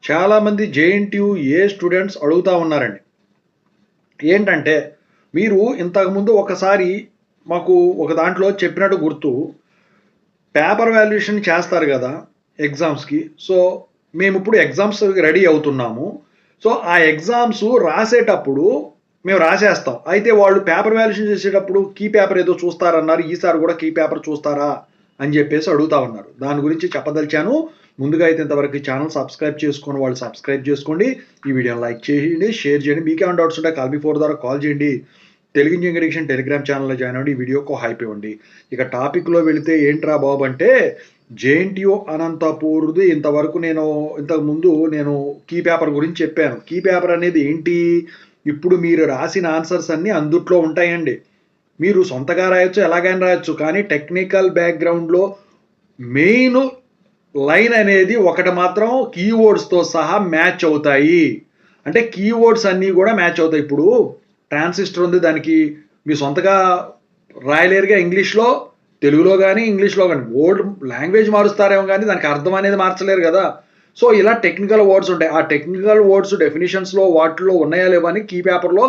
చాలామంది JNTU students అడుగుతా ఉన్నారండి. ఏంటంటే మీరు ఇంతకుముందు ఒకసారి మాకు ఒక దాంట్లో చెప్పినట్టు గుర్తు, పేపర్ వాల్యుయేషన్ చేస్తారు కదా ఎగ్జామ్స్కి. సో మేము ఇప్పుడు ఎగ్జామ్స్ రెడీ అవుతున్నాము. సో ఆ ఎగ్జామ్స్ రాసేటప్పుడు మేము రాసేస్తాం. అయితే వాళ్ళు పేపర్ వాల్యుయేషన్ చేసేటప్పుడు కీ పేపర్ ఏదో చూస్తారన్నారు. ఈసారి కూడా కీ పేపర్ చూస్తారా అని చెప్పేసి అడుగుతా ఉన్నారు. దాని గురించి చెప్పదలిచాను. ముందుగా అయితే ఇంతవరకు ఛానల్ సబ్స్క్రైబ్ చేసుకొని వాళ్ళు సబ్స్క్రైబ్ చేసుకోండి. ఈ వీడియోని లైక్ చేయండి, షేర్ చేయండి. మీకేమైనా డౌట్స్ ఉంటే కాల్ బీ4 ద్వారా కాల్ చేయండి. తెలుగు ఇంజనీరింగ్ ఎడిషన్ టెలిగ్రామ్ ఛానల్లో జాయిన్ అవ్వండి. ఈ వీడియోకి హైప్ ఇవ్వండి. ఇక టాపిక్లో వెళితే ఏంట్రా బాబు అంటే, జేఎన్టీయూ అనంతపూర్ది ఇంతకుముందు నేను కీ పేపర్ గురించి చెప్పాను. కీ పేపర్ అనేది ఏంటి? ఇప్పుడు మీరు రాసిన ఆన్సర్స్ అన్నీ అందుట్లో ఉంటాయండి. మీరు సొంతగా రాయొచ్చు, ఎలాగైనా రాయొచ్చు. కానీ టెక్నికల్ బ్యాక్గ్రౌండ్లో మెయిన్ లైన్ అనేది ఒకటి మాత్రం కీవర్డ్స్తో సహా మ్యాచ్ అవుతాయి. అంటే కీవర్డ్స్ అన్నీ కూడా మ్యాచ్ అవుతాయి. ఇప్పుడు ట్రాన్సిస్టర్ ఉంది, దానికి మీ సొంతగా రాయలేరుగా ఇంగ్లీష్లో, తెలుగులో కానీ ఇంగ్లీష్లో కానీ. వర్డ్ లాంగ్వేజ్ మారుస్తారేమో కానీ దానికి అర్థం అనేది మార్చలేరు కదా. సో ఇలా టెక్నికల్ వర్డ్స్ ఉంటాయి. ఆ టెక్నికల్ వర్డ్స్ డెఫినిషన్స్లో వాటిలో ఉన్నాయా లేవా అని కీ పేపర్లో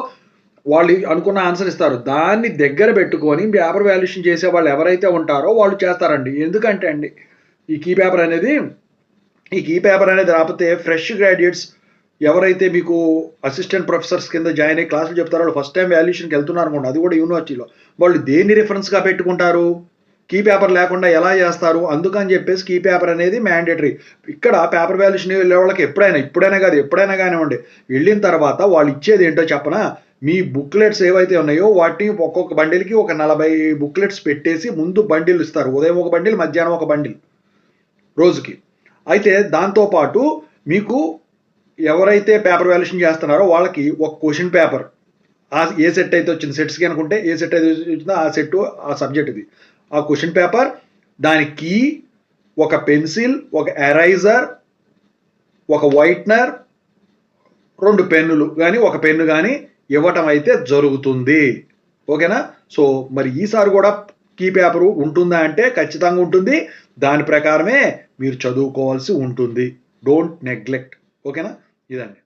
వాళ్ళు అనుకున్న ఆన్సర్ ఇస్తారు. దాన్ని దగ్గర పెట్టుకొని పేపర్ వాల్యుయేషన్ చేసే వాళ్ళు ఎవరైతే ఉంటారో వాళ్ళు చేస్తారండి. ఎందుకంటే అండి ఈ కీ పేపర్ అనేది రాకపోతే ఫ్రెష్ గ్రాడ్యుయేట్స్ ఎవరైతే మీకు అసిస్టెంట్ ప్రొఫెసర్స్ కింద జాయిన్ అయ్యి క్లాసులు చెప్తారో వాళ్ళు ఫస్ట్ టైం వాల్యుయేషన్కి వెళ్తున్నారు అనుకోండి, అది కూడా యూనివర్సిటీలో, వాళ్ళు దేన్ని రిఫరెన్స్గా పెట్టుకుంటారు? కీ పేపర్ లేకుండా ఎలా చేస్తారు? అందుకని చెప్పేసి కీ పేపర్ అనేది మ్యాండేటరీ. ఇక్కడ పేపర్ వాల్యుయేషన్ వెళ్ళే వాళ్ళకి ఎప్పుడైనా కానివ్వండి, వెళ్ళిన తర్వాత వాళ్ళు ఇచ్చేది ఏంటో చెప్పనా? మీ బుక్లెట్స్ ఏవైతే ఉన్నాయో వాటిని ఒక్కొక్క బండిల్కి ఒక 40 బుక్లెట్స్ పెట్టేసి ముందు బండిల్ ఇస్తారు. ఉదయం ఒక బండిల్, మధ్యాహ్నం ఒక బండిల్ రోజుకి. అయితే దాంతోపాటు మీకు ఎవరైతే పేపర్ వాల్యుయేషన్ చేస్తున్నారో వాళ్ళకి ఒక క్వశ్చన్ పేపర్, ఏ సెట్ అయితే వచ్చింది, సెట్స్కి అనుకుంటే ఏ సెట్ అయితే వచ్చిందో ఆ సెట్ ఆ సబ్జెక్ట్ ఇది, ఆ క్వశ్చన్ పేపర్, దాని కీ, ఒక పెన్సిల్, ఒక ఎరైజర్, ఒక వైట్నర్, 2 పెన్నులు కానీ ఒక పెన్ను కానీ ఇవ్వటం అయితే జరుగుతుంది. ఓకేనా? సో మరి ఈసారి కూడా కీ పేపరు ఉంటుందా అంటే ఖచ్చితంగా ఉంటుంది. దాని ప్రకారమే మీరు చదువుకోవాల్సి ఉంటుంది. Don't neglect. ఓకేనా? ఇదండి.